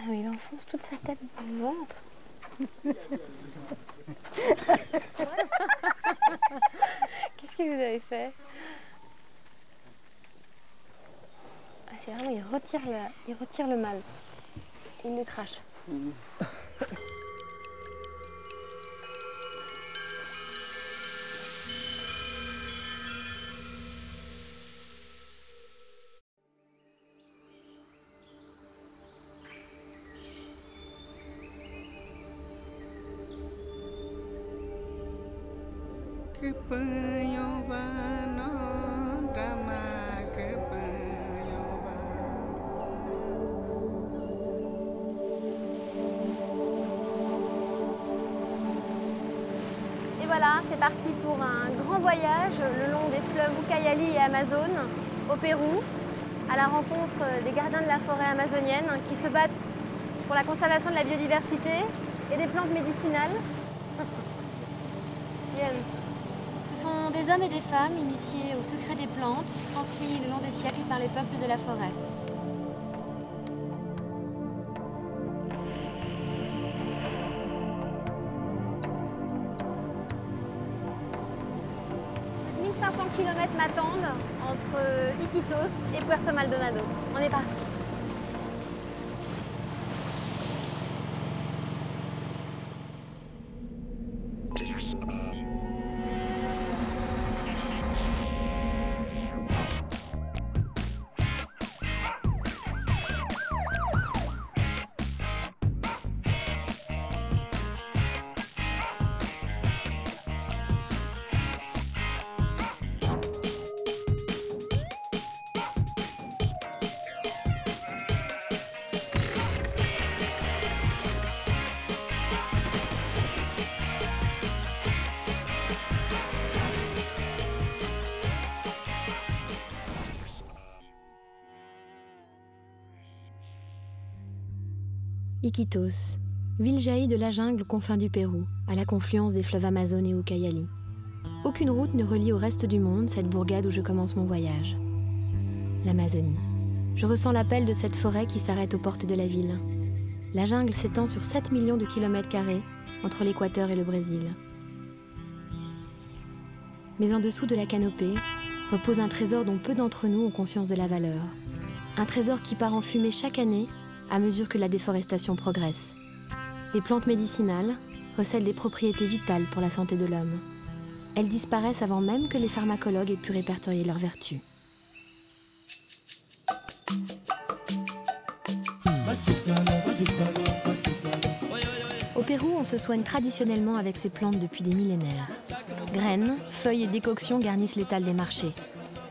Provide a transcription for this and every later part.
mais il enfonce toute sa tête dans le ventre. Qu'est-ce que vous avez fait? Ah, c'est vraiment, il retire le mâle. Il le crache. Et voilà, c'est parti pour un grand voyage le long des fleuves Ucayali et Amazone, au Pérou, à la rencontre des gardiens de la forêt amazonienne qui se battent pour la conservation de la biodiversité et des plantes médicinales. Bien. Ce sont des hommes et des femmes initiés au secret des plantes, transmis le long des siècles par les peuples de la forêt. Plus de 1500 km m'attendent entre Iquitos et Puerto Maldonado. On est parti. Iquitos, ville jaillie de la jungle aux confins du Pérou, à la confluence des fleuves Amazone et Ucayali. Aucune route ne relie au reste du monde cette bourgade où je commence mon voyage. L'Amazonie. Je ressens l'appel de cette forêt qui s'arrête aux portes de la ville. La jungle s'étend sur 7 millions de kilomètres carrés entre l'Équateur et le Brésil. Mais en dessous de la canopée repose un trésor dont peu d'entre nous ont conscience de la valeur. Un trésor qui part en fumée chaque année à mesure que la déforestation progresse. Les plantes médicinales recèlent des propriétés vitales pour la santé de l'homme. Elles disparaissent avant même que les pharmacologues aient pu répertorier leurs vertus. Au Pérou, on se soigne traditionnellement avec ces plantes depuis des millénaires. Graines, feuilles et décoctions garnissent l'étal des marchés.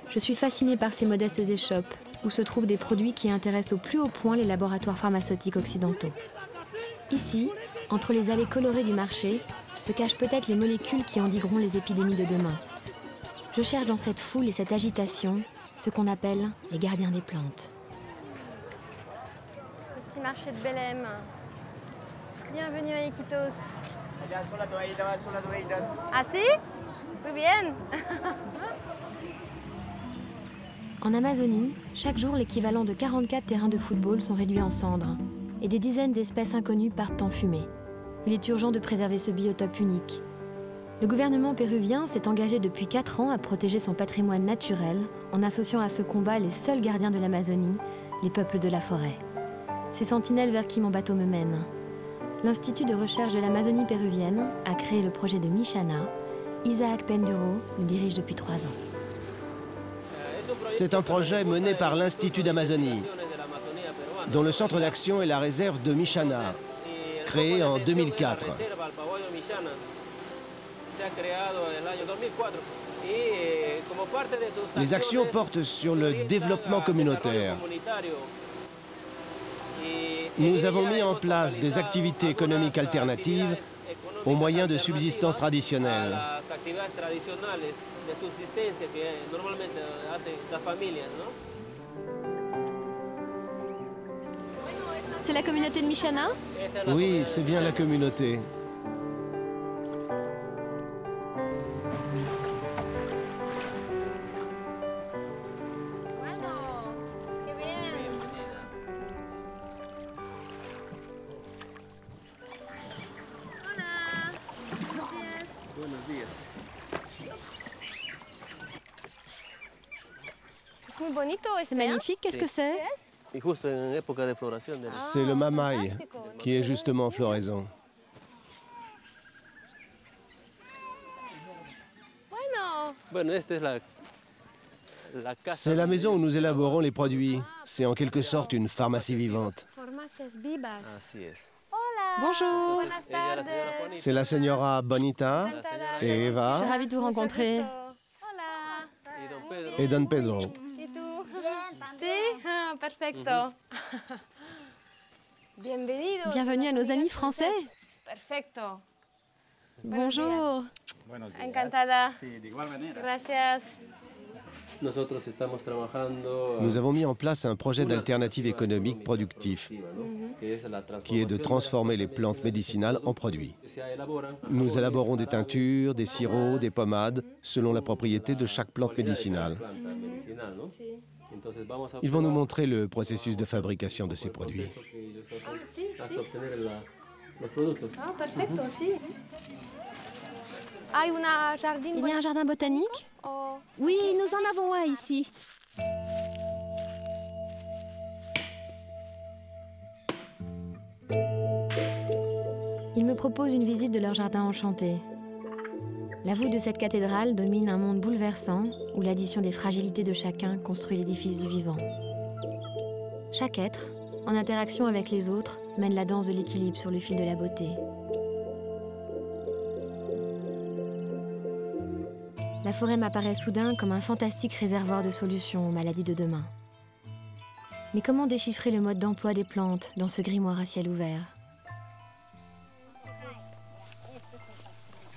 Je suis fascinée par ces modestes échoppes où se trouvent des produits qui intéressent au plus haut point les laboratoires pharmaceutiques occidentaux. Ici, entre les allées colorées du marché, se cachent peut-être les molécules qui endigueront les épidémies de demain. Je cherche dans cette foule et cette agitation ce qu'on appelle les gardiens des plantes. Le petit marché de Belém. Bienvenue à Iquitos. Ah si? Muy bien. En Amazonie, chaque jour, l'équivalent de 44 terrains de football sont réduits en cendres et des dizaines d'espèces inconnues partent en fumée. Il est urgent de préserver ce biotope unique. Le gouvernement péruvien s'est engagé depuis 4 ans à protéger son patrimoine naturel en associant à ce combat les seuls gardiens de l'Amazonie, les peuples de la forêt. Ces sentinelles vers qui mon bateau me mène. L'Institut de recherche de l'Amazonie péruvienne a créé le projet de Mishana. Isaac Penduro le dirige depuis 3 ans. C'est un projet mené par l'Institut d'Amazonie, dont le centre d'action est la réserve de Mishana, créée en 2004. Les actions portent sur le développement communautaire. Nous avons mis en place des activités économiques alternatives aux moyens de subsistance traditionnels. C'est la communauté de Mishana? Oui, c'est bien la communauté. C'est magnifique, qu'est-ce que c'est? C'est le mamaï, qui est justement en floraison. C'est la maison où nous élaborons les produits. C'est en quelque sorte une pharmacie vivante. Bonjour. C'est la señora Bonita et Je suis Eva ravie de vous rencontrer. et Don Pedro. Perfecto. Bienvenido. Bienvenue à nos amis français. Perfecto. Bonjour. Encantada. Gracias. Nous avons mis en place un projet d'alternative économique productif qui est de transformer les plantes médicinales en produits. Nous élaborons des teintures, des sirops, des pommades, selon la propriété de chaque plante médicinale. Ils vont nous montrer le processus de fabrication de ces produits. Perfecto, aussi. Hay una jardín. Il y a un jardin botanique? Oh. Oui, nous en avons un ici. Ils me proposent une visite de leur jardin enchanté. La voûte de cette cathédrale domine un monde bouleversant où l'addition des fragilités de chacun construit l'édifice du vivant. Chaque être, en interaction avec les autres, mène la danse de l'équilibre sur le fil de la beauté. La forêt m'apparaît soudain comme un fantastique réservoir de solutions aux maladies de demain. Mais comment déchiffrer le mode d'emploi des plantes dans ce grimoire à ciel ouvert?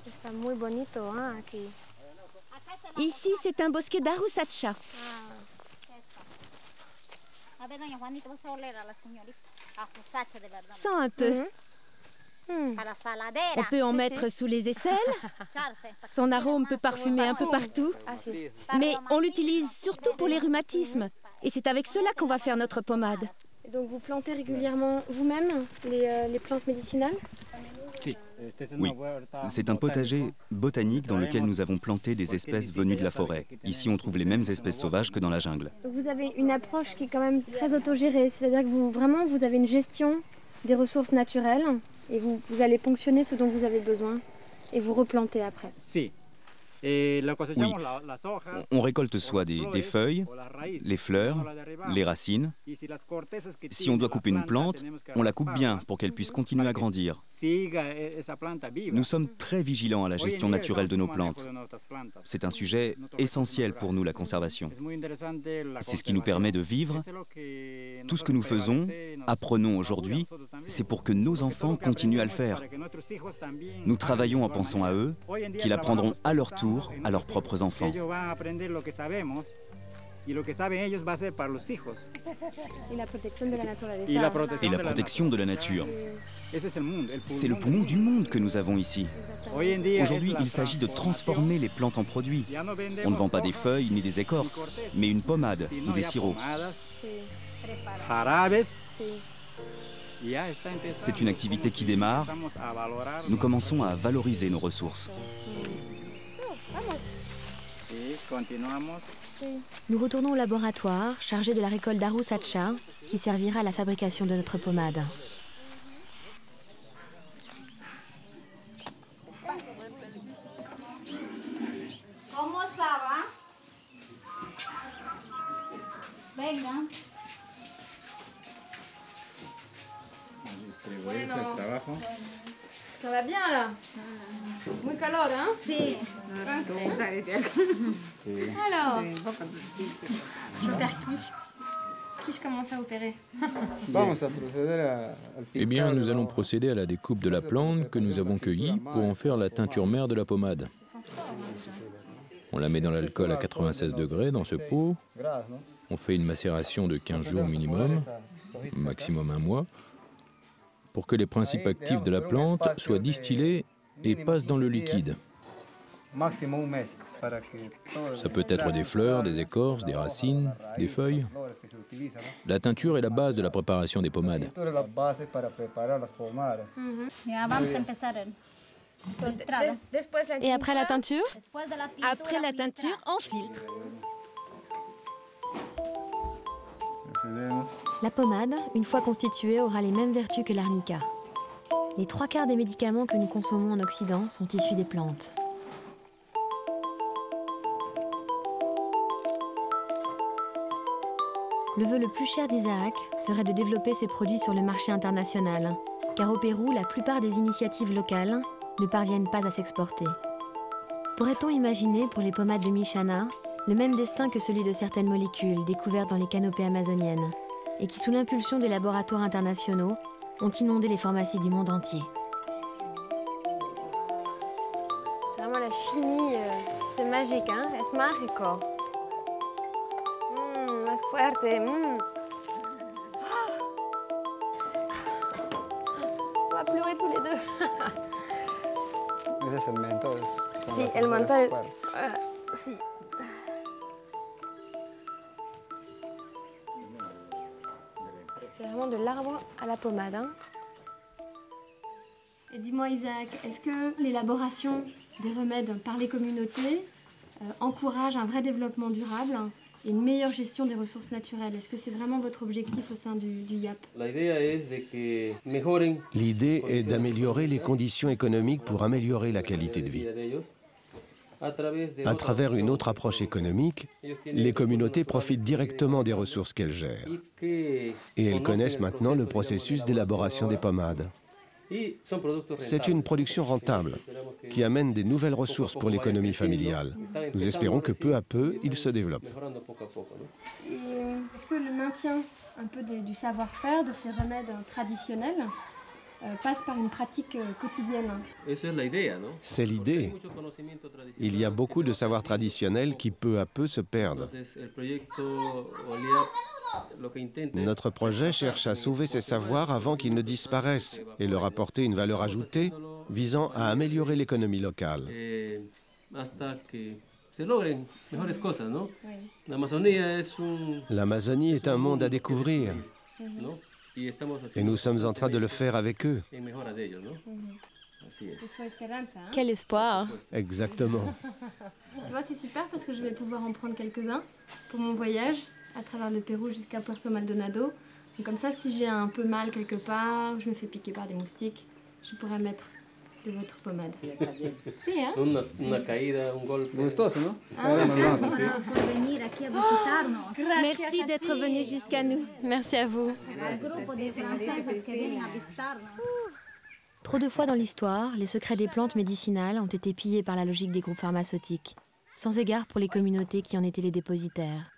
Está muy bonito, hein, aquí. Ici, c'est un bosquet d'Arusacha. Sens un peu. On peut en mettre sous les aisselles. Son arôme peut parfumer un peu partout. Mais on l'utilise surtout pour les rhumatismes. Et c'est avec cela qu'on va faire notre pommade. Donc vous plantez régulièrement vous-même les plantes médicinales? Oui, c'est un potager botanique dans lequel nous avons planté des espèces venues de la forêt. Ici, on trouve les mêmes espèces sauvages que dans la jungle. Vous avez une approche qui est quand même très autogérée, c'est-à-dire que vous avez une gestion des ressources naturelles et vous allez ponctionner ce dont vous avez besoin et vous replantez après. Oui, on récolte soit des feuilles, les fleurs, les racines. Si on doit couper une plante, on la coupe bien pour qu'elle puisse continuer à grandir. Nous sommes très vigilants à la gestion naturelle de nos plantes. C'est un sujet essentiel pour nous, la conservation. C'est ce qui nous permet de vivre. Tout ce que nous faisons, apprenons aujourd'hui, c'est pour que nos enfants continuent à le faire. Nous travaillons en pensant à eux, qu'ils apprendront à leur tour à leurs propres enfants. Et la protection de la naturaleza. Et la protection de la nature. C'est le poumon du monde que nous avons ici. Aujourd'hui, il s'agit de transformer les plantes en produits. On ne vend pas des feuilles ni des écorces, mais une pommade ou des sirops. C'est une activité qui démarre. Nous commençons à valoriser nos ressources. Nous retournons au laboratoire, chargé de la récolte d'Arusacha, qui servira à la fabrication de notre pommade. ¿Cómo estaba? Venga. Ça va bien là? Muy calor, hein? Sí. Alors, j'opère qui? Qui je commence à opérer? Eh bien, nous allons procéder à la découpe de la plante que nous avons cueillie pour en faire la teinture mère de la pommade. On la met dans l'alcool à 96 degrés dans ce pot. On fait une macération de 15 jours minimum, maximum un mois, pour que les principes actifs de la plante soient distillés et passent dans le liquide. Ça peut être des fleurs, des écorces, des racines, des feuilles. La teinture est la base de la préparation des pommades. Et après la teinture? Après la teinture, on filtre. La pommade, une fois constituée, aura les mêmes vertus que l'arnica. Les 3/4 des médicaments que nous consommons en Occident sont issus des plantes. Le vœu le plus cher d'Isaac serait de développer ses produits sur le marché international, car au Pérou, la plupart des initiatives locales ne parviennent pas à s'exporter. Pourrait-on imaginer pour les pommades de Michana le même destin que celui de certaines molécules découvertes dans les canopées amazoniennes et qui, sous l'impulsion des laboratoires internationaux, ont inondé les pharmacies du monde entier? C'est vraiment la chimie, c'est magique, hein? Es mágico. Es fuerte. On va pleurer tous les deux. Ese es el mentol. Sí, el mentol. Sí. C'est vraiment de l'arbre à la pommade. Hein. Et dis-moi Isaac, est-ce que l'élaboration des remèdes par les communautés encourage un vrai développement durable et une meilleure gestion des ressources naturelles? Est-ce que c'est vraiment votre objectif au sein du YAP? L'idée est d'améliorer les conditions économiques pour améliorer la qualité de vie. À travers une autre approche économique, les communautés profitent directement des ressources qu'elles gèrent. Et elles connaissent maintenant le processus d'élaboration des pommades. C'est une production rentable qui amène des nouvelles ressources pour l'économie familiale. Nous espérons que peu à peu, il se développe. Est-ce que le maintien un peu du savoir-faire, de ces remèdes traditionnels, passe par une pratique quotidienne? C'est l'idée. Il y a beaucoup de savoirs traditionnels qui peu à peu se perdent. Notre projet cherche à sauver ces savoirs avant qu'ils ne disparaissent et leur apporter une valeur ajoutée visant à améliorer l'économie locale. L'Amazonie est un monde à découvrir. Et nous sommes en train de le faire avec eux. Quel espoir! Exactement. Tu vois, c'est super parce que je vais pouvoir en prendre quelques-uns pour mon voyage à travers le Pérou jusqu'à Puerto Maldonado. Donc comme ça, si j'ai un peu mal quelque part, je me fais piquer par des moustiques, je pourrais mettre de votre pommade. Si, hein? Gustoso, ¿no? Merci d'être venu jusqu'à nous. Merci à vous. Trop de fois dans l'histoire, les secrets des plantes médicinales ont été pillés par la logique des groupes pharmaceutiques, sans égard pour les communautés qui en étaient les dépositaires.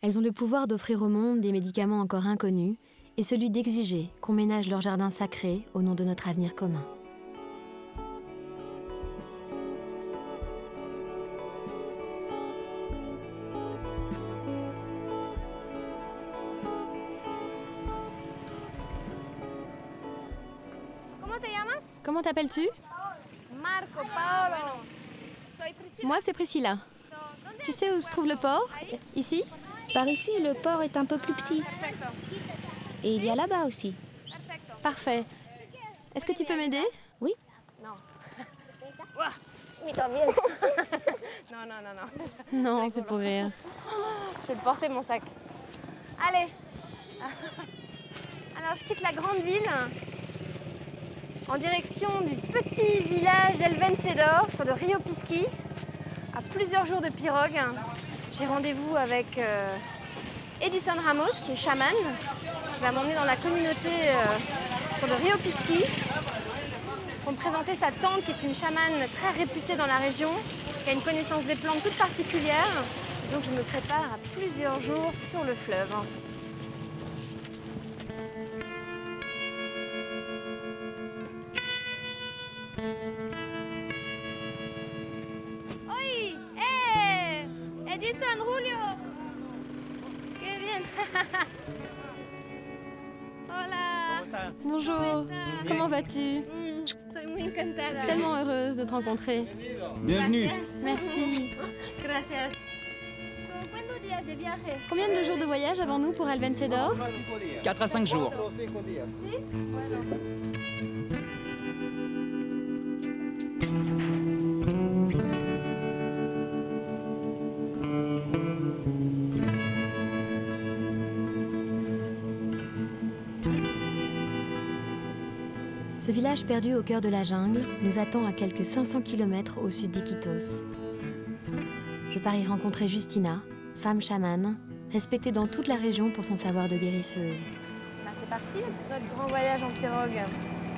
Elles ont le pouvoir d'offrir au monde des médicaments encore inconnus et celui d'exiger qu'on ménage leur jardin sacré au nom de notre avenir commun. Comment t'appelles-tu? Marco, Paolo. Moi, c'est Priscilla. Tu sais où se trouve le port? Ici? Par ici, le port est un peu plus petit. Et il y a là-bas aussi. Parfait. Est-ce que tu peux m'aider? Oui. Non. Non. Non, c'est pour rire. Je vais le porter, mon sac. Allez. Alors, je quitte la grande ville en direction du petit village d'El Vencedor sur le Rio Pisqui, à plusieurs jours de pirogue. J'ai rendez-vous avec Edison Ramos, qui est chaman. Il va m'emmener dans la communauté sur le Rio Pisqui pour me présenter sa tante, qui est une chamane très réputée dans la région, qui a une connaissance des plantes toute particulière. Donc je me prépare à plusieurs jours sur le fleuve. ¡Oye! Edison, Julio! ¡Qué bien! Hola! Bonjour, comment vas-tu? Soy muy encantada. Je suis tellement heureuse de te rencontrer. Bienvenue. Merci. Gracias. ¿Cuántos días de viaje? Combien de jours de voyage avons-nous pour El Vencedor? 4 à 5 jours. ¿Sí? Bueno. Ce village perdu au cœur de la jungle nous attend à quelques 500 km au sud d'Iquitos. Je pars y rencontrer Justina, femme chamane, respectée dans toute la région pour son savoir de guérisseuse. C'est parti, notre grand voyage en pirogue.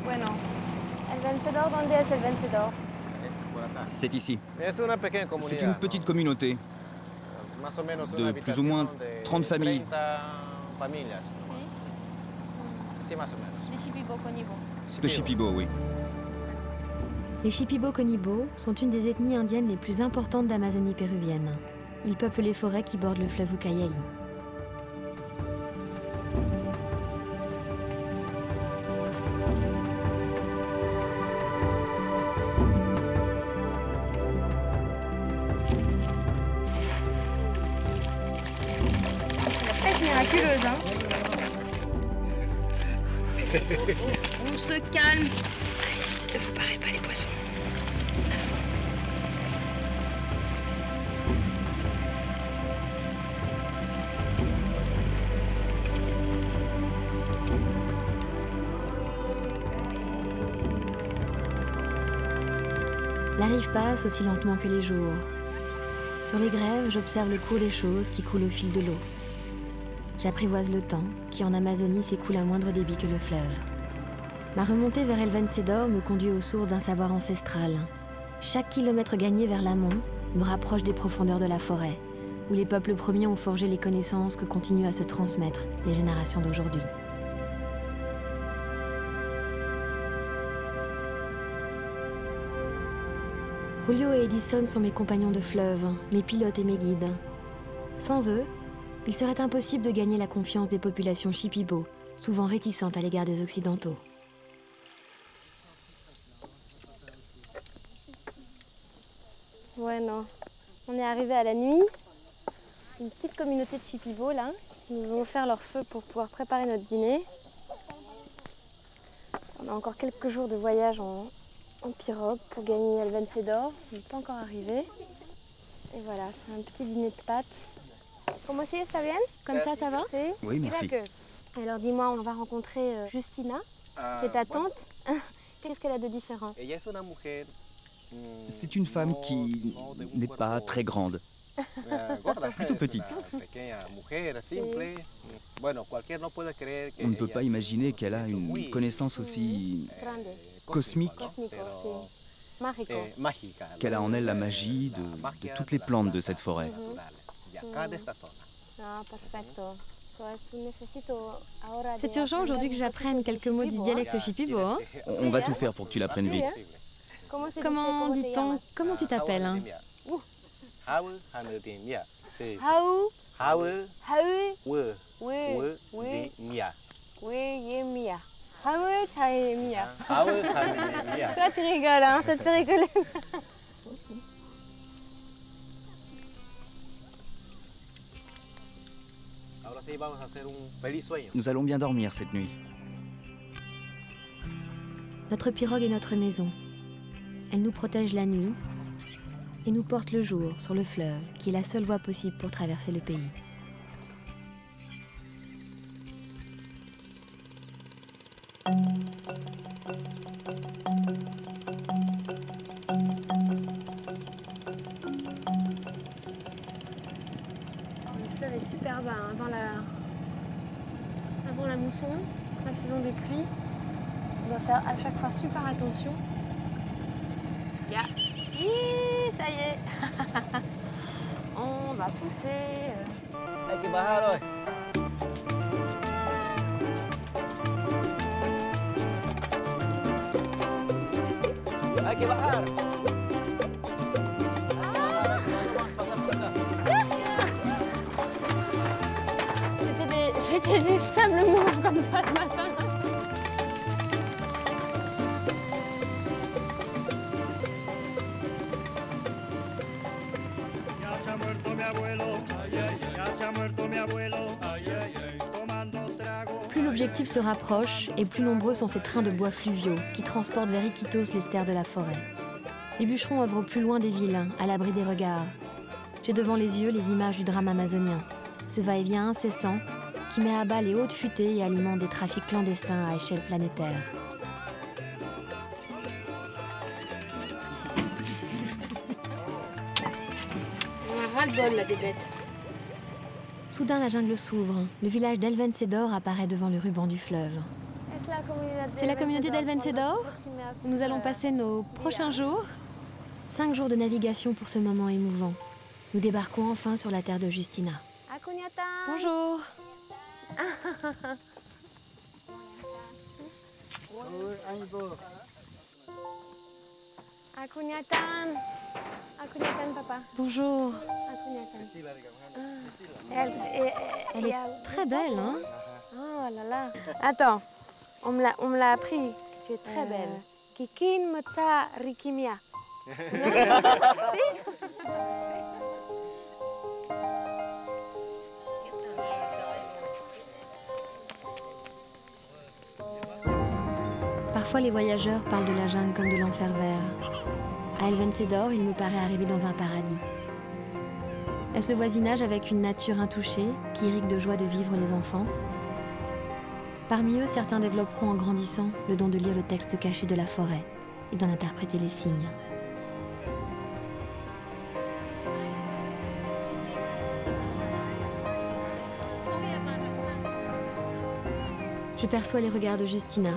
Bueno. El Vencedor, ¿dónde es El Vencedor? C'est ici. C'est une petite communauté de plus ou moins 30 familles. De Shipibo, oui. Les Shipibo-Conibo sont une des ethnies indiennes les plus importantes d'Amazonie péruvienne. Ils peuplent les forêts qui bordent le fleuve Ucayali. Miraculeuse, hein. On se calme. Ne vous parlez pas les poissons. La rive passe aussi lentement que les jours. Sur les grèves, j'observe le cours des choses qui coulent au fil de l'eau. J'apprivoise le temps, qui en Amazonie s'écoule à moindre débit que le fleuve. Ma remontée vers El Vencedor me conduit aux sources d'un savoir ancestral. Chaque kilomètre gagné vers l'amont me rapproche des profondeurs de la forêt, où les peuples premiers ont forgé les connaissances que continuent à se transmettre les générations d'aujourd'hui. Julio et Edison sont mes compagnons de fleuve, mes pilotes et mes guides. Sans eux, il serait impossible de gagner la confiance des populations Shipibo, souvent réticentes à l'égard des Occidentaux. Bueno, on est arrivé à la nuit. Une petite communauté de Shipibo là, qui nous ont offert leur feu pour pouvoir préparer notre dîner. On a encore quelques jours de voyage en pirogue pour gagner El Vencedor. On n'est pas encore arrivé. Et voilà, c'est un petit dîner de pâtes. Comment c'est, ça bien? Comme ça va? Oui, merci. Alors dis-moi, on va rencontrer Justina, qui est ta tante. Qu'est-ce qu'elle a de différent? C'est une femme qui n'est pas très grande. Plutôt petite. On ne peut pas imaginer qu'elle a une connaissance aussi cosmique, qu'elle a en elle la magie de toutes les plantes de cette forêt. C'est urgent aujourd'hui que j'apprenne quelques mots du dialecte Shipibo. Hein? On va tout faire pour que tu l'apprennes vite. Comment dit-on? Comment tu t'appelles? Hein? Toi tu rigoles, hein? Ça te fait rigoler. Nous allons bien dormir cette nuit. Notre pirogue est notre maison. Elle nous protège la nuit et nous porte le jour sur le fleuve, qui est la seule voie possible pour traverser le pays. Le fleuve est super bas, hein, avant la mousson, la saison des pluies. On doit faire à chaque fois super attention. Yeah. Hi, ça y est. On va pousser. Hay que bajar hoy. Hay que bajar. C'était des faibles mouvements comme ça ce matin. Plus l'objectif se rapproche et plus nombreux sont ces trains de bois fluviaux qui transportent vers Iquitos les stères de la forêt. Les bûcherons œuvrent au plus loin des villes, à l'abri des regards. J'ai devant les yeux les images du drame amazonien, ce va-et-vient incessant qui met à bas les hautes futaies et alimente des trafics clandestins à échelle planétaire. ras-le-bol là des bêtes. Soudain, la jungle s'ouvre. Le village d'El Vencedor apparaît devant le ruban du fleuve. C'est la communauté d'El Vencedor où nous allons passer nos prochains jours. 5 jours de navigation pour ce moment émouvant. Nous débarquons enfin sur la terre de Justina. Bonjour. Akunyatan. Akunyatan, papa. Bonjour. Elle est très belle, hein? Oh là là. Attends, on me l'a appris. Tu es très belle. Kikin Motsa Rikimia. Parfois, les voyageurs parlent de la jungle comme de l'enfer vert. À El Vencedor, il me paraît arriver dans un paradis. Est-ce le voisinage avec une nature intouchée qui irrigue de joie de vivre les enfants? Parmi eux, certains développeront en grandissant le don de lire le texte caché de la forêt et d'en interpréter les signes. Je perçois les regards de Justina.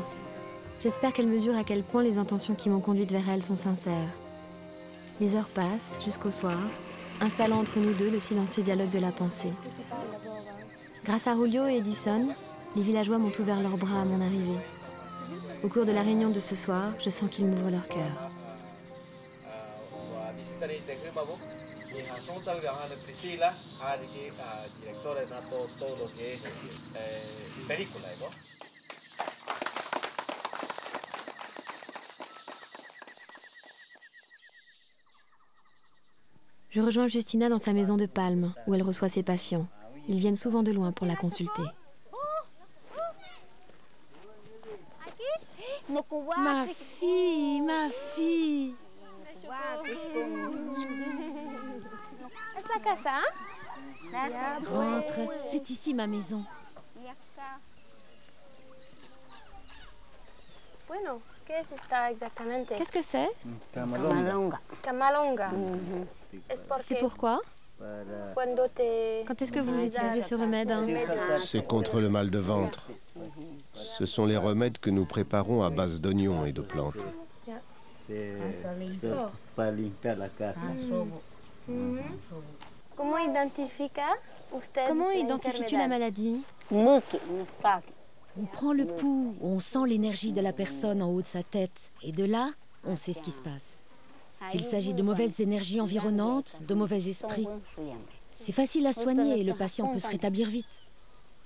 J'espère qu'elle mesure à quel point les intentions qui m'ont conduite vers elle sont sincères. Les heures passent jusqu'au soir, installant entre nous deux le silencieux dialogue de la pensée. Grâce à Julio et Edison, les villageois m'ont ouvert leurs bras à mon arrivée. Au cours de la réunion de ce soir, je sens qu'ils m'ouvrent leur cœur. Je rejoins Justina dans sa maison de palme, où elle reçoit ses patients. Ils viennent souvent de loin pour la consulter. Ma fille, ma fille. Rentre, c'est ici ma maison. Qu'est-ce que c'est? Camalonga. C'est pourquoi? Quand est-ce que vous utilisez ce remède? C'est contre le mal de ventre. Ce sont les remèdes que nous préparons à base d'oignons et de plantes. Comment identifies-tu la maladie? On prend le pouls, on sent l'énergie de la personne en haut de sa tête. Et de là, on sait ce qui se passe. S'il s'agit de mauvaises énergies environnantes, de mauvais esprits, c'est facile à soigner et le patient peut se rétablir vite.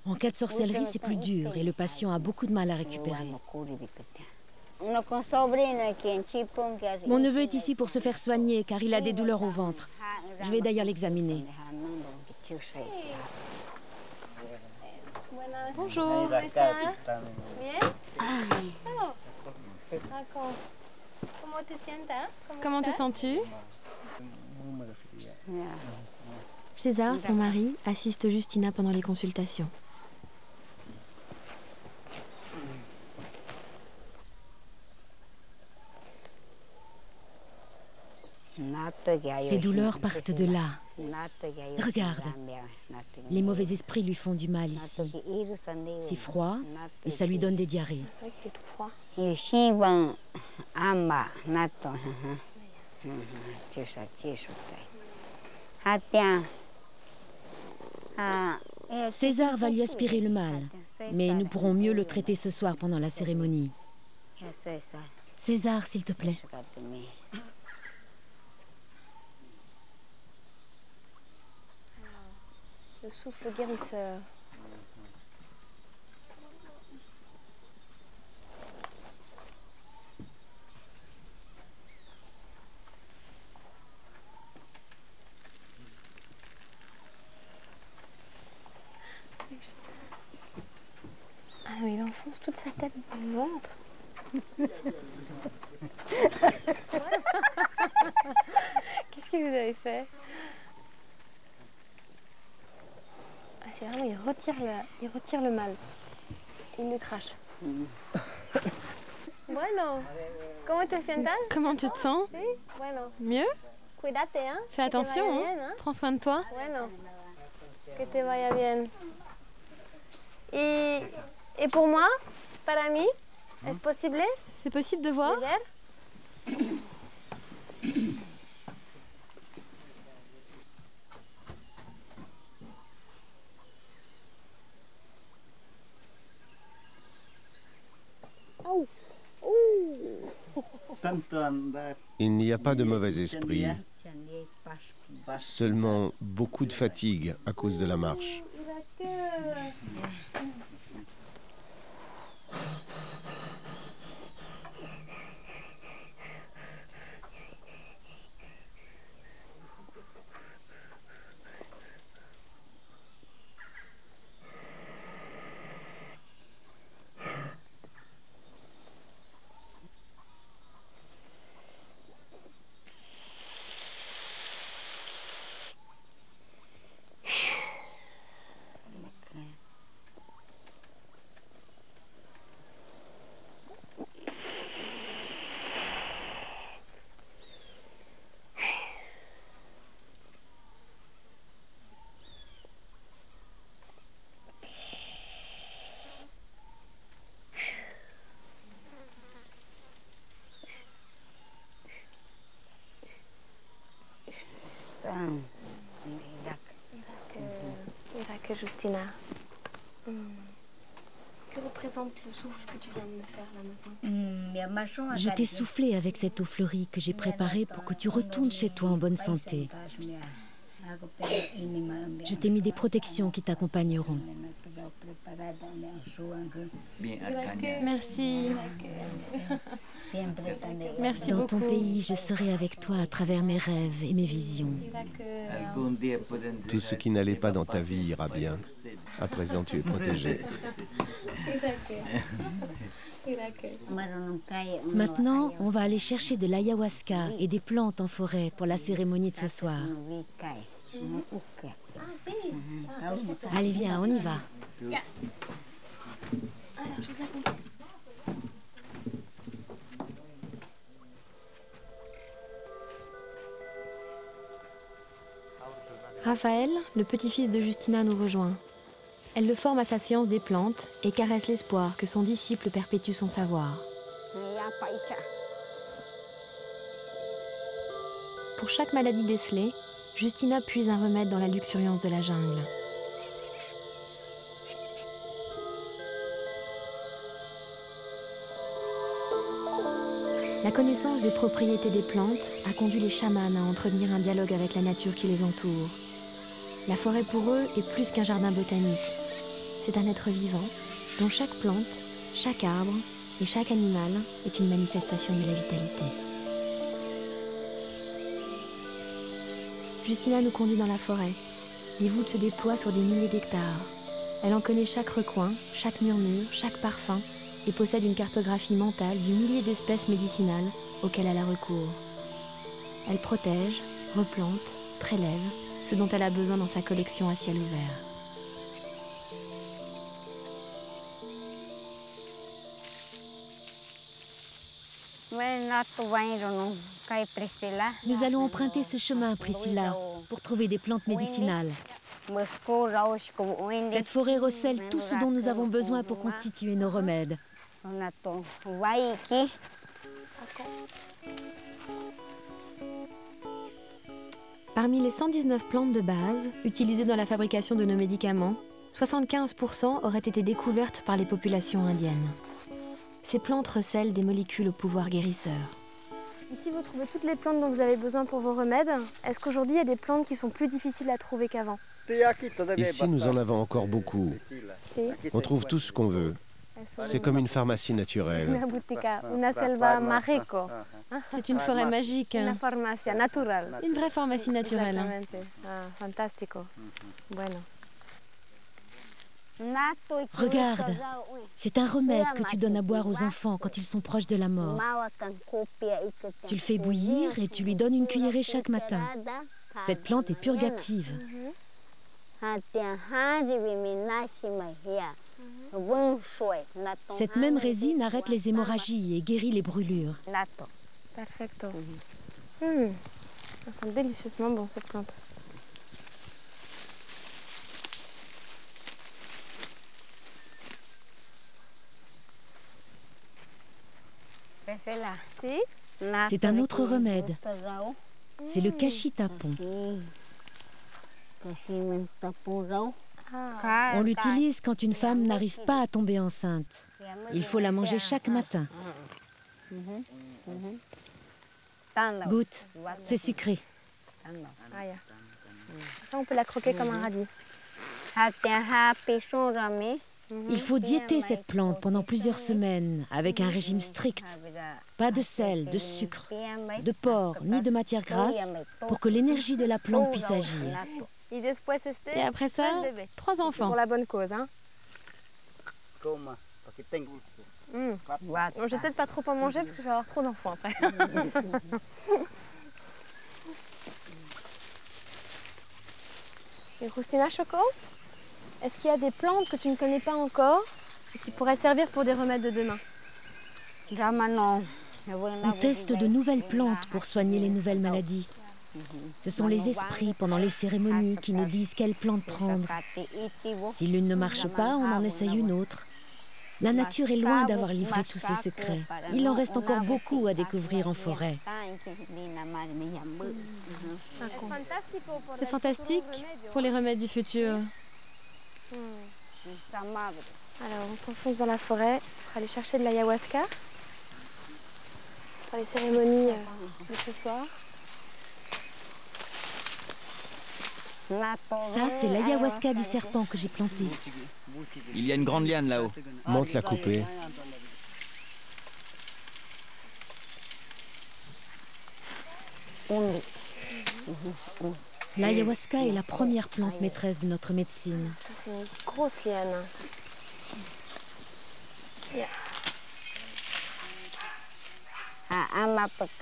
En cas de sorcellerie, c'est plus dur et le patient a beaucoup de mal à récupérer. Mon neveu est ici pour se faire soigner car il a des douleurs au ventre. Je vais d'ailleurs l'examiner. Bonjour. Comment te sens-tu? César, son mari, assiste Justina pendant les consultations. Ses douleurs partent de là. Regarde, les mauvais esprits lui font du mal ici. C'est froid et ça lui donne des diarrhées. César va lui aspirer le mal, mais nous pourrons mieux le traiter ce soir pendant la cérémonie. César, s'il te plaît. Le souffle guérisseur. Ah mais il enfonce toute sa tête dans le ventre. Qu'est-ce que vous avez fait? C'est vraiment, il retire le mal. Il le crache. Bueno. Comment te sientas? Comment tu te sens? Sí? Bueno. Mieux? Cuídate, hein? Fais attention, Que te vaya hein. bien, hein? Prends soin de toi. Bueno, que te vaya bien. Et pour moi, para mí, es posible C'est possible de voir? de ver? Il n'y a pas de mauvais esprit, seulement beaucoup de fatigue à cause de la marche. Irak et Justina. Que représente le souffle que tu viens de me faire là maintenant? Je t'ai soufflé avec cette eau fleurie que j'ai préparée pour que tu retournes chez toi en bonne santé. Je t'ai mis des protections qui t'accompagneront. Merci. Merci Dans beaucoup. ton pays, je serai avec toi à travers mes rêves et mes visions. Tout ce qui n'allait pas dans ta vie ira bien. À présent, tu es protégé. Maintenant, on va aller chercher de l'ayahuasca et des plantes en forêt pour la cérémonie de ce soir. Allez, viens, on y va. Alors, je vous accompagne. Raphaël, le petit-fils de Justina, nous rejoint. Elle le forme à sa science des plantes et caresse l'espoir que son disciple perpétue son savoir. Pour chaque maladie décelée, Justina puise un remède dans la luxuriance de la jungle. La connaissance des propriétés des plantes a conduit les chamans à entretenir un dialogue avec la nature qui les entoure. La forêt pour eux est plus qu'un jardin botanique. C'est un être vivant dont chaque plante, chaque arbre et chaque animal est une manifestation de la vitalité. Justina nous conduit dans la forêt. Les voûtes se déploient sur des milliers d'hectares. Elle en connaît chaque recoin, chaque murmure, chaque parfum et possède une cartographie mentale du millier d'espèces médicinales auxquelles elle a recours. Elle protège, replante, prélève ce dont elle a besoin dans sa collection à ciel ouvert. Nous allons emprunter ce chemin, Priscilla, pour trouver des plantes médicinales. Cette forêt recèle tout ce dont nous avons besoin pour constituer nos remèdes. Parmi les 119 plantes de base utilisées dans la fabrication de nos médicaments, 75% auraient été découvertes par les populations indiennes. Ces plantes recèlent des molécules au pouvoir guérisseur. Ici, vous trouvez toutes les plantes dont vous avez besoin pour vos remèdes. Est-ce qu'aujourd'hui, il y a des plantes qui sont plus difficiles à trouver qu'avant? Ici, nous en avons encore beaucoup. On trouve tout ce qu'on veut. C'est comme une pharmacie naturelle. Una botica, una selva mágico. C'est une forêt magique, Una farmacia natural. une vraie pharmacie naturelle. Exactamente. Ah, fantástico. Bueno. Regarde, c'est un remède que tu donnes à boire aux enfants quand ils sont proches de la mort. Tu le fais bouillir et tu lui donnes une cuillerée chaque matin. Cette plante est purgative. Cette même résine arrête les hémorragies et guérit les brûlures. Perfecto. Ça sent délicieusement bon cette plante. C'est un autre remède. C'est le cachitapon. On l'utilise quand une femme n'arrive pas à tomber enceinte. Il faut la manger chaque matin. Goûte, c'est sucré. Ça, on peut la croquer comme un radis. Il faut diéter cette plante pendant plusieurs semaines avec un régime strict. Pas de sel, de sucre, de porc ni de matière grasse pour que l'énergie de la plante puisse agir. Et après ça, 3 enfants. Pour la bonne cause, hein. Bon, je vais peut-être pas trop en manger parce que je vais avoir trop d'enfants après. Et Justina Choco, est-ce qu'il y a des plantes que tu ne connais pas encore et qui pourraient servir pour des remèdes de demain? On teste de nouvelles plantes pour soigner les nouvelles maladies. Ce sont les esprits pendant les cérémonies qui nous disent quelle plante prendre. Si l'une ne marche pas, on en essaye une autre. La nature est loin d'avoir livré tous ses secrets. Il en reste encore beaucoup à découvrir en forêt. C'est fantastique pour les remèdes du futur. Alors on s'enfonce dans la forêt pour aller chercher de l'ayahuasca pour les cérémonies de ce soir. Ça, c'est l'ayahuasca du serpent que j'ai planté. Il y a une grande liane là-haut. Monte la couper. L'ayahuasca est la première plante maîtresse de notre médecine. C'est une grosse liane.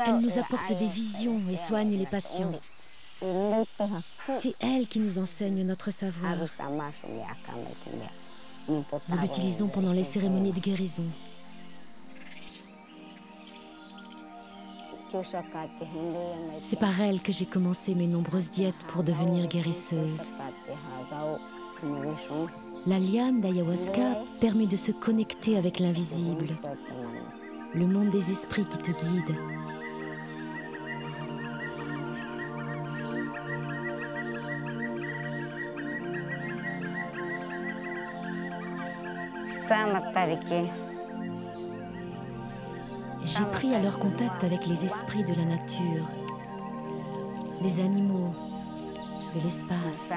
Elle nous apporte des visions et soigne les patients. C'est elle qui nous enseigne notre savoir. Nous l'utilisons pendant les cérémonies de guérison. C'est par elle que j'ai commencé mes nombreuses diètes pour devenir guérisseuse. La liane d'ayahuasca permet de se connecter avec l'invisible, le monde des esprits qui te guide. J'ai pris alors contact avec les esprits de la nature, des animaux, de l'espace.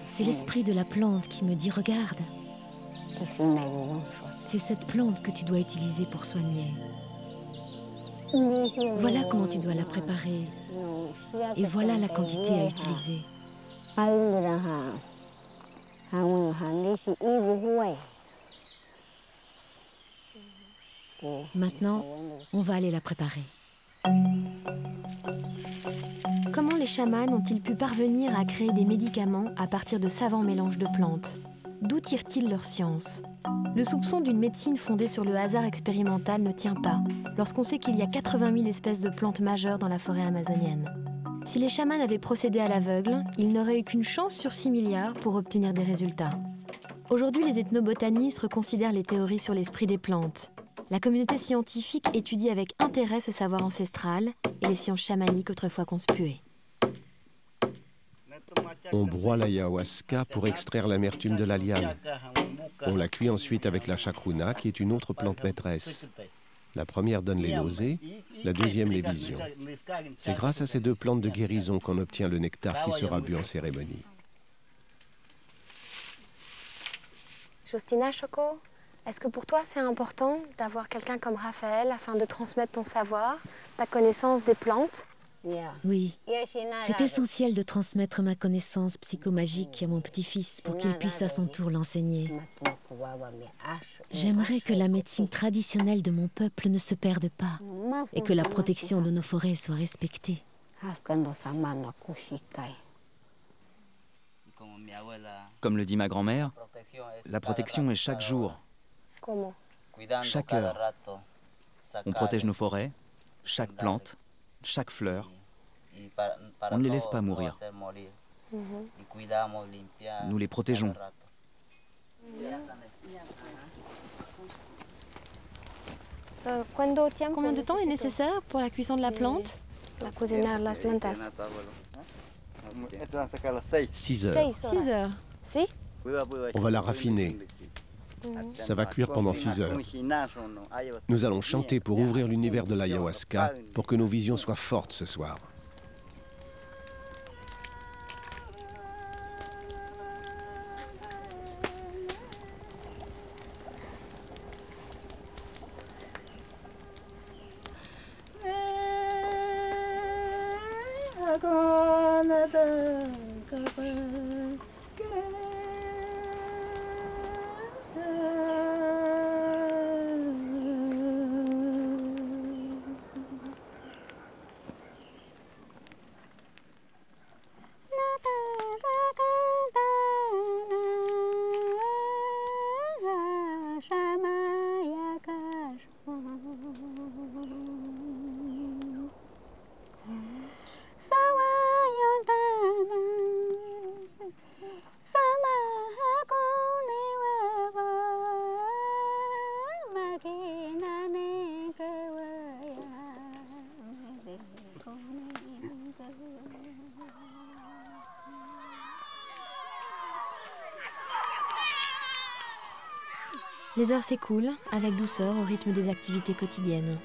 C'est l'esprit de la plante qui me dit « Regarde, c'est cette plante que tu dois utiliser pour soigner. Voilà comment tu dois la préparer et voilà la quantité à utiliser. » Maintenant, on va aller la préparer. Comment les chamans ont-ils pu parvenir à créer des médicaments à partir de savants mélanges de plantes? D'où tirent-ils leur science? Le soupçon d'une médecine fondée sur le hasard expérimental ne tient pas, lorsqu'on sait qu'il y a 80 000 espèces de plantes majeures dans la forêt amazonienne. Si les chamans avaient procédé à l'aveugle, ils n'auraient eu qu'une chance sur 6 milliards pour obtenir des résultats. Aujourd'hui, les ethnobotanistes reconsidèrent les théories sur l'esprit des plantes. La communauté scientifique étudie avec intérêt ce savoir ancestral et les sciences chamaniques autrefois conspuées. On broie l'ayahuasca pour extraire l'amertume de la liane. On la cuit ensuite avec la chacruna, qui est une autre plante maîtresse. La première donne les nausées, la deuxième les visions. C'est grâce à ces deux plantes de guérison qu'on obtient le nectar qui sera bu en cérémonie. Justina Choco, est-ce que pour toi c'est important d'avoir quelqu'un comme Raphaël afin de transmettre ton savoir, ta connaissance des plantes? Oui, c'est essentiel de transmettre ma connaissance psychomagique à mon petit-fils pour qu'il puisse à son tour l'enseigner. J'aimerais que la médecine traditionnelle de mon peuple ne se perde pas et que la protection de nos forêts soit respectée. Comme le dit ma grand-mère, la protection est chaque jour, chaque heure. On protège nos forêts, chaque plante, chaque fleur. On ne les laisse pas mourir. Nous les protégeons. Combien de temps est nécessaire pour la cuisson de la plante? 6 heures. 6 heures. On va la raffiner. Ça va cuire pendant 6 heures. Nous allons chanter pour ouvrir l'univers de l'ayahuasca pour que nos visions soient fortes ce soir. Les heures s'écoulent avec douceur au rythme des activités quotidiennes.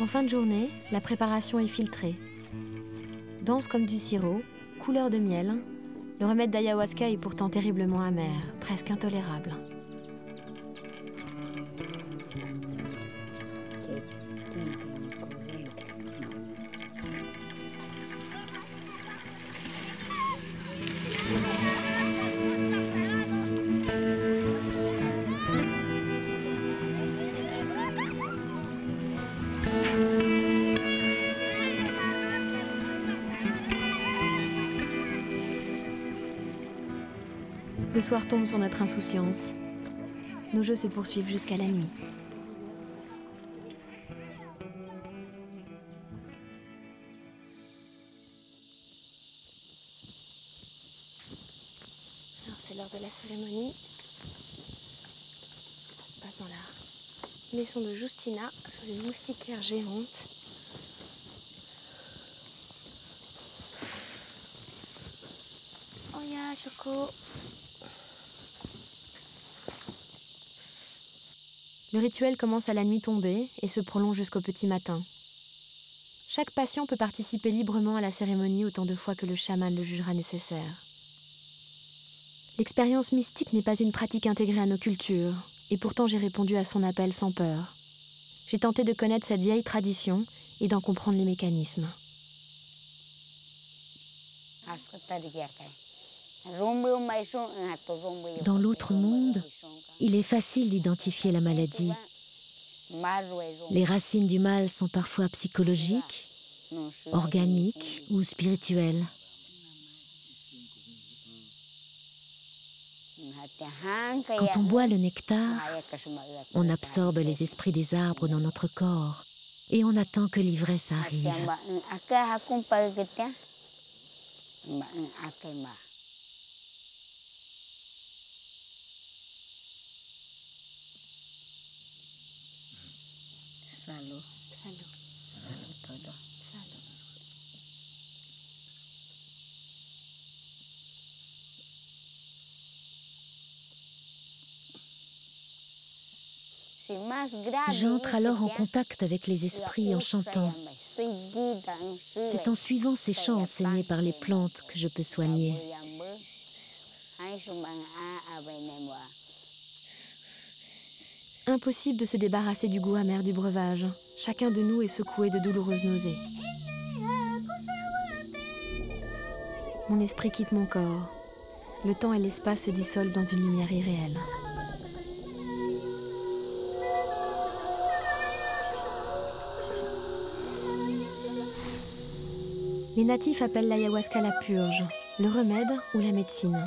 En fin de journée, la préparation est filtrée. Dense comme du sirop, couleur de miel, le remède d'ayahuasca est pourtant terriblement amer, presque intolérable. Le soir tombe sur notre insouciance. Nos jeux se poursuivent jusqu'à la nuit. Alors c'est l'heure de la cérémonie. Ça se passe dans la maison de Justina, sur une moustiquaire géante. Oh ya, Choco. Le rituel commence à la nuit tombée et se prolonge jusqu'au petit matin. Chaque patient peut participer librement à la cérémonie autant de fois que le chaman le jugera nécessaire. L'expérience mystique n'est pas une pratique intégrée à nos cultures, et pourtant j'ai répondu à son appel sans peur. J'ai tenté de connaître cette vieille tradition et d'en comprendre les mécanismes. Dans l'autre monde, il est facile d'identifier la maladie. Les racines du mal sont parfois psychologiques, organiques ou spirituelles. Quand on boit le nectar, on absorbe les esprits des arbres dans notre corps et on attend que l'ivresse arrive. J'entre alors en contact avec les esprits en chantant. C'est en suivant ces chants enseignés par les plantes que je peux soigner. Impossible de se débarrasser du goût amer du breuvage. Chacun de nous est secoué de douloureuses nausées. Mon esprit quitte mon corps. Le temps et l'espace se dissolvent dans une lumière irréelle. Les natifs appellent l'ayahuasca la purge, le remède ou la médecine.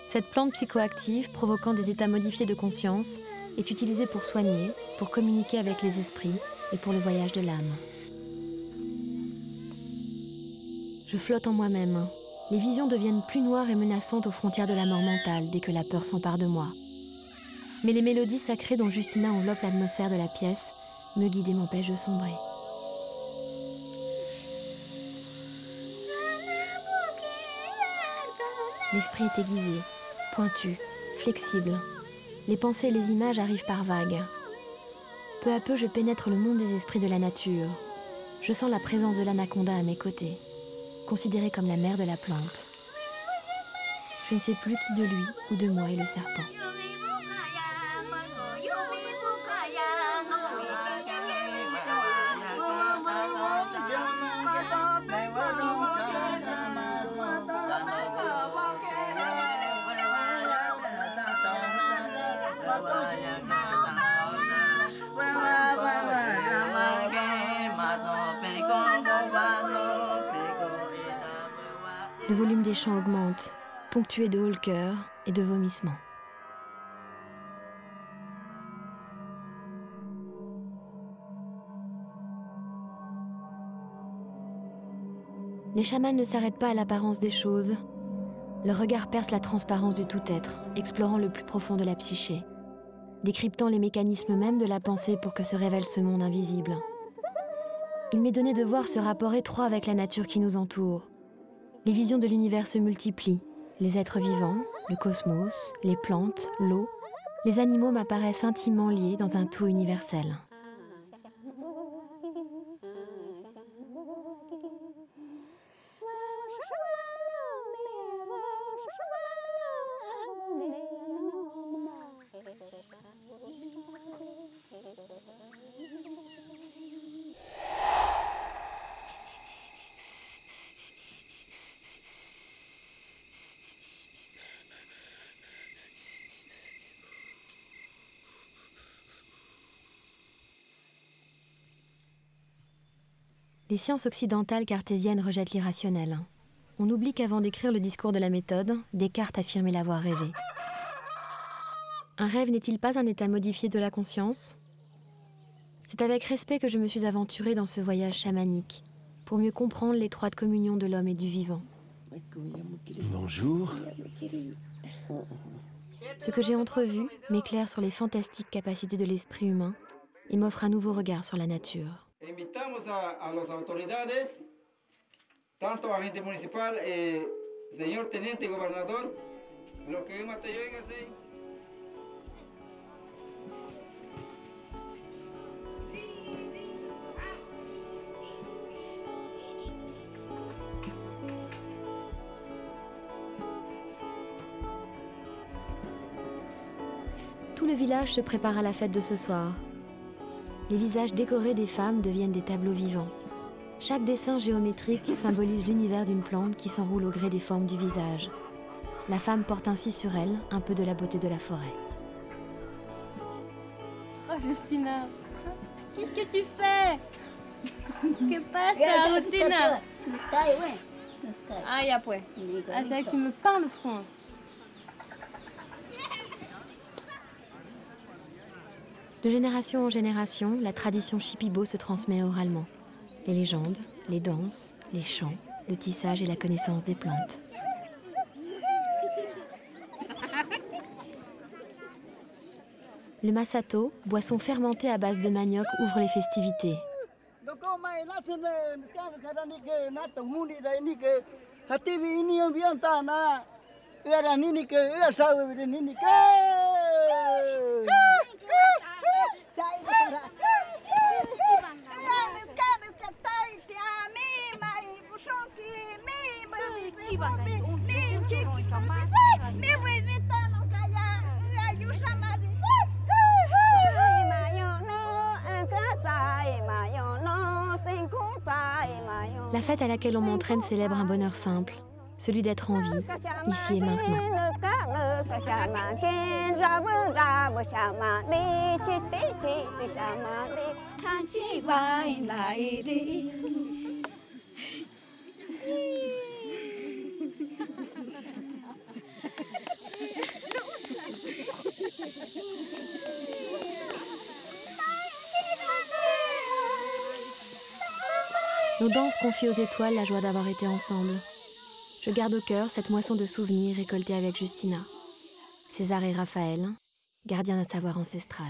Cette plante psychoactive, provoquant des états modifiés de conscience, est utilisée pour soigner, pour communiquer avec les esprits et pour le voyage de l'âme. Je flotte en moi-même. Les visions deviennent plus noires et menaçantes aux frontières de la mort mentale dès que la peur s'empare de moi. Mais les mélodies sacrées dont Justina enveloppe l'atmosphère de la pièce me guident et m'empêchent de sombrer. L'esprit est aiguisé, pointu, flexible. Les pensées et les images arrivent par vagues. Peu à peu, je pénètre le monde des esprits de la nature. Je sens la présence de l'anaconda à mes côtés, considérée comme la mère de la plante. Je ne sais plus qui de lui ou de moi est le serpent. Le volume des chants augmente, ponctué de haut-le-cœur et de vomissements. Les chamans ne s'arrêtent pas à l'apparence des choses. Leur regard perce la transparence du tout-être, explorant le plus profond de la psyché, décryptant les mécanismes mêmes de la pensée pour que se révèle ce monde invisible. Il m'est donné de voir ce rapport étroit avec la nature qui nous entoure. Les visions de l'univers se multiplient. Les êtres vivants, le cosmos, les plantes, l'eau, les animaux m'apparaissent intimement liés dans un tout universel. Les sciences occidentales cartésiennes rejettent l'irrationnel. On oublie qu'avant d'écrire le discours de la méthode, Descartes affirmait l'avoir rêvé. Un rêve n'est-il pas un état modifié de la conscience? C'est avec respect que je me suis aventurée dans ce voyage chamanique, pour mieux comprendre l'étroite communion de l'homme et du vivant. Bonjour. Ce que j'ai entrevu m'éclaire sur les fantastiques capacités de l'esprit humain et m'offre un nouveau regard sur la nature. Invitamos a las autoridades, tanto agente municipal y señor teniente gobernador, lo que hemos tenido en ese. Tout le village se prépare à la fête de ce soir. Les visages décorés des femmes deviennent des tableaux vivants. Chaque dessin géométrique symbolise l'univers d'une plante qui s'enroule au gré des formes du visage. La femme porte ainsi sur elle un peu de la beauté de la forêt. Oh Justina, qu'est-ce que tu fais? Que pasa, Justina? Ah, ya pues. Ah, c'est vrai que tu me peins le front. De génération en génération, la tradition Shipibo se transmet oralement. Les légendes, les danses, les chants, le tissage et la connaissance des plantes. Le masato, boisson fermentée à base de manioc, ouvre les festivités. La fête à laquelle on m'entraîne célèbre un bonheur simple, celui d'être en vie, ici et maintenant. Nos danses confient aux étoiles la joie d'avoir été ensemble. Je garde au cœur cette moisson de souvenirs récoltés avec Justina, César et Raphaël, gardiens d'un savoir ancestral.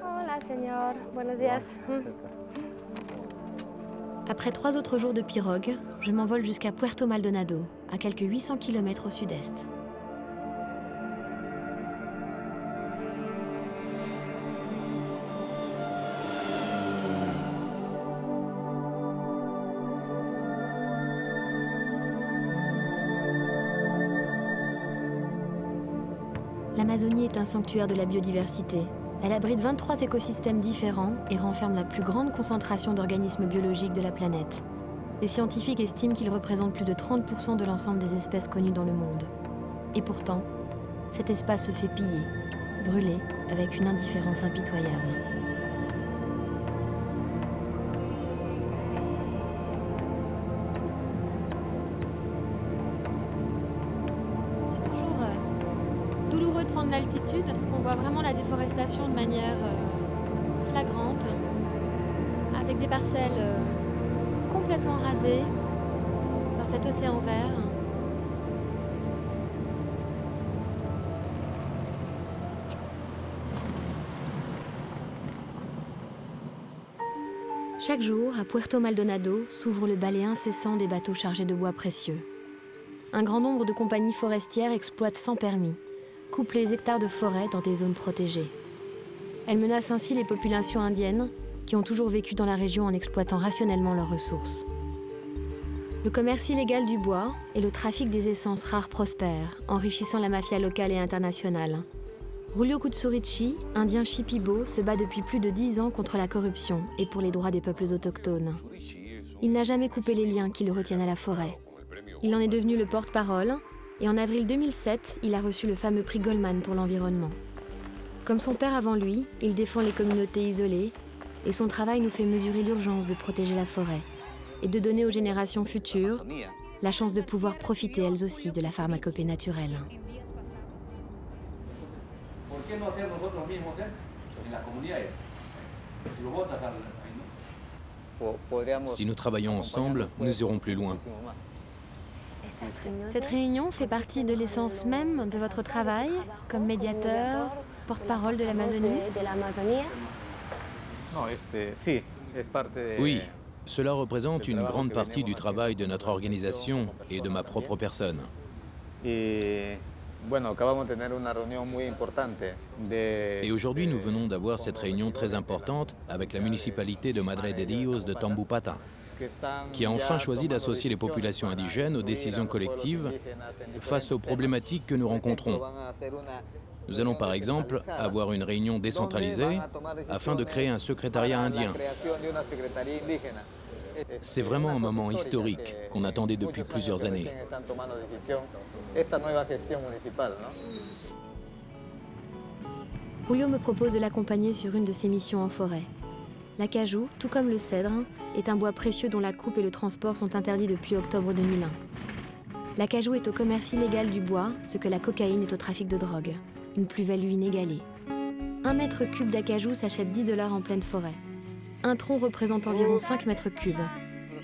Hola, señor. Buenos días. Après 3 autres jours de pirogue, je m'envole jusqu'à Puerto Maldonado, à quelques 800 km au sud-est. L'Amazonie est un sanctuaire de la biodiversité. Elle abrite 23 écosystèmes différents et renferme la plus grande concentration d'organismes biologiques de la planète. Les scientifiques estiment qu'il représente plus de 30% de l'ensemble des espèces connues dans le monde. Et pourtant, cet espace se fait piller, brûler avec une indifférence impitoyable. Douloureux de prendre l'altitude parce qu'on voit vraiment la déforestation de manière flagrante, avec des parcelles complètement rasées dans cet océan vert. Chaque jour, à Puerto Maldonado, s'ouvre le balai incessant des bateaux chargés de bois précieux. Un grand nombre de compagnies forestières exploitent sans permis, coupent les hectares de forêt dans des zones protégées. Elles menacent ainsi les populations indiennes qui ont toujours vécu dans la région en exploitant rationnellement leurs ressources. Le commerce illégal du bois et le trafic des essences rares prospèrent, enrichissant la mafia locale et internationale. Julio Kutsuricci, indien Shipibo, se bat depuis plus de 10 ans contre la corruption et pour les droits des peuples autochtones. Il n'a jamais coupé les liens qui le retiennent à la forêt. Il en est devenu le porte-parole, et en avril 2007, il a reçu le fameux prix Goldman pour l'environnement. Comme son père avant lui, il défend les communautés isolées, et son travail nous fait mesurer l'urgence de protéger la forêt et de donner aux générations futures la chance de pouvoir profiter elles aussi de la pharmacopée naturelle. Si nous travaillons ensemble, nous irons plus loin. Cette réunion fait partie de l'essence même de votre travail, comme médiateur, porte-parole de l'Amazonie? Oui, cela représente une grande partie du travail de notre organisation et de ma propre personne. Et aujourd'hui, nous venons d'avoir cette réunion très importante avec la municipalité de Madre de Dios de Tambupata, qui a enfin choisi d'associer les populations indigènes aux décisions collectives face aux problématiques que nous rencontrons. Nous allons par exemple avoir une réunion décentralisée afin de créer un secrétariat indien. C'est vraiment un moment historique qu'on attendait depuis plusieurs années. Julio me propose de l'accompagner sur une de ses missions en forêt. L'acajou, tout comme le cèdre, est un bois précieux dont la coupe et le transport sont interdits depuis octobre 2001. L'acajou est au commerce illégal du bois, ce que la cocaïne est au trafic de drogue. Une plus-value inégalée. 1 mètre cube d'acajou s'achète 10 $ en pleine forêt. Un tronc représente environ 5 mètres cubes.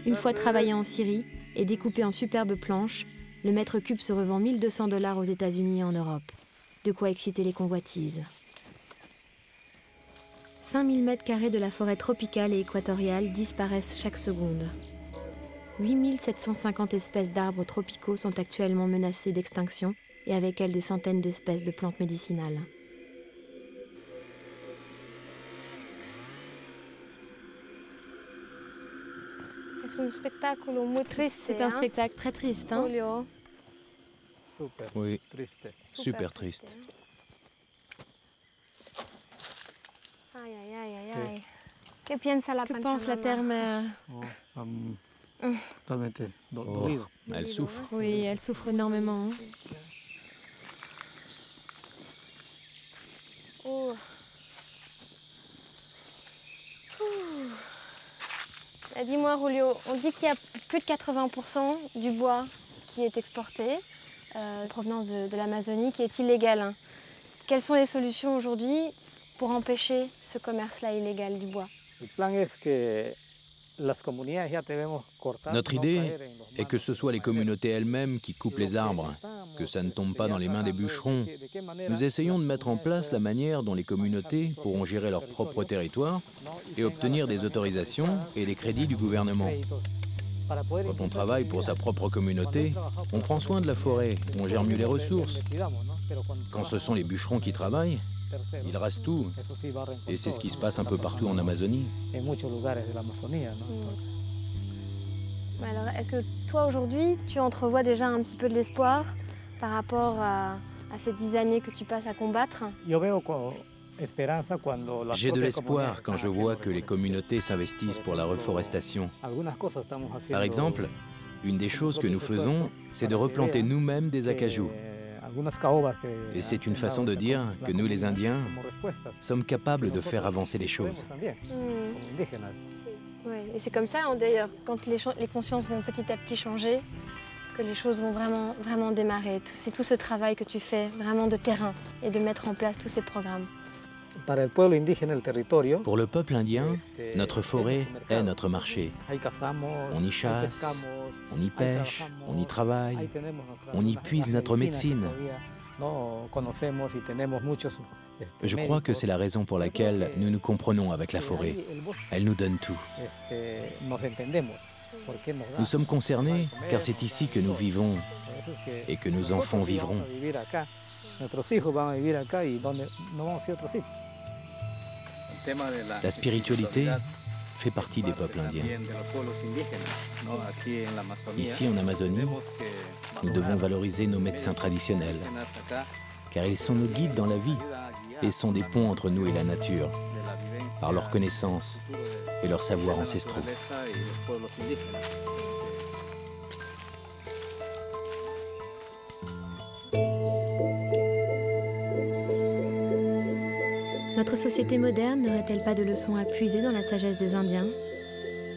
Une fois travaillé en Syrie et découpé en superbes planches, le mètre cube se revend 1 200 $ aux États-Unis et en Europe. De quoi exciter les convoitises. 5000 m² de la forêt tropicale et équatoriale disparaissent chaque seconde. 8750 espèces d'arbres tropicaux sont actuellement menacées d'extinction et avec elles des centaines d'espèces de plantes médicinales. C'est un spectacle très triste, hein? Oui, super triste. Que pense la terre-mère? Oh, elle souffre. Oui, elle souffre énormément. Oh. Dis-moi, Julio, on dit qu'il y a plus de 80% du bois qui est exporté, en provenance de l'Amazonie, qui est illégal. Hein. Quelles sont les solutions aujourd'hui pour empêcher ce commerce-là illégal du bois? Notre idée est que ce soit les communautés elles-mêmes qui coupent les arbres, que ça ne tombe pas dans les mains des bûcherons. Nous essayons de mettre en place la manière dont les communautés pourront gérer leur propre territoire et obtenir des autorisations et des crédits du gouvernement. Quand on travaille pour sa propre communauté, on prend soin de la forêt, on gère mieux les ressources. Quand ce sont les bûcherons qui travaillent, ils rasent tout. Et c'est ce qui se passe un peu partout en Amazonie. Alors, est-ce que toi, aujourd'hui, tu entrevois déjà un petit peu de l'espoir par rapport à ces 10 années que tu passes à combattre? J'ai de l'espoir quand je vois que les communautés s'investissent pour la reforestation. Par exemple, une des choses que nous faisons, c'est de replanter nous-mêmes des acajou. Et c'est une façon de dire que nous, les Indiens, sommes capables de faire avancer les choses. Oui, et c'est comme ça, d'ailleurs, quand les consciences vont petit à petit changer, que les choses vont vraiment démarrer. C'est tout ce travail que tu fais, vraiment de terrain, et de mettre en place tous ces programmes. Pour le peuple indien, notre forêt est notre marché. On y chasse, on y pêche, on y travaille, on y puise notre médecine. Je crois que c'est la raison pour laquelle nous nous comprenons avec la forêt. Elle nous donne tout. Nous sommes concernés car c'est ici que nous vivons et que nos enfants vivront. La spiritualité fait partie des peuples indiens. Ici en Amazonie, nous devons valoriser nos médecins traditionnels, car ils sont nos guides dans la vie et sont des ponts entre nous et la nature, par leur connaissance et leurs savoirs ancestraux. Notre société moderne n'aurait-elle pas de leçons à puiser dans la sagesse des Indiens?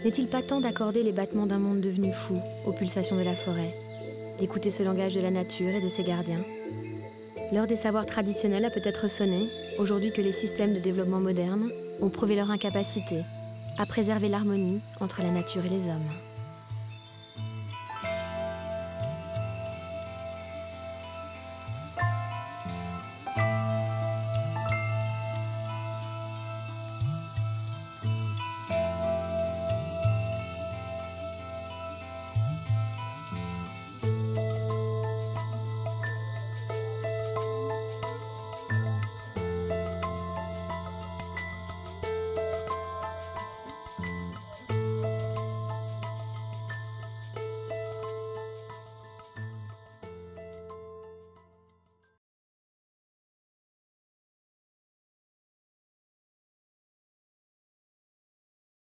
N'est-il pas temps d'accorder les battements d'un monde devenu fou aux pulsations de la forêt, d'écouter ce langage de la nature et de ses gardiens? L'heure des savoirs traditionnels a peut-être sonné, aujourd'hui que les systèmes de développement modernes ont prouvé leur incapacité à préserver l'harmonie entre la nature et les hommes.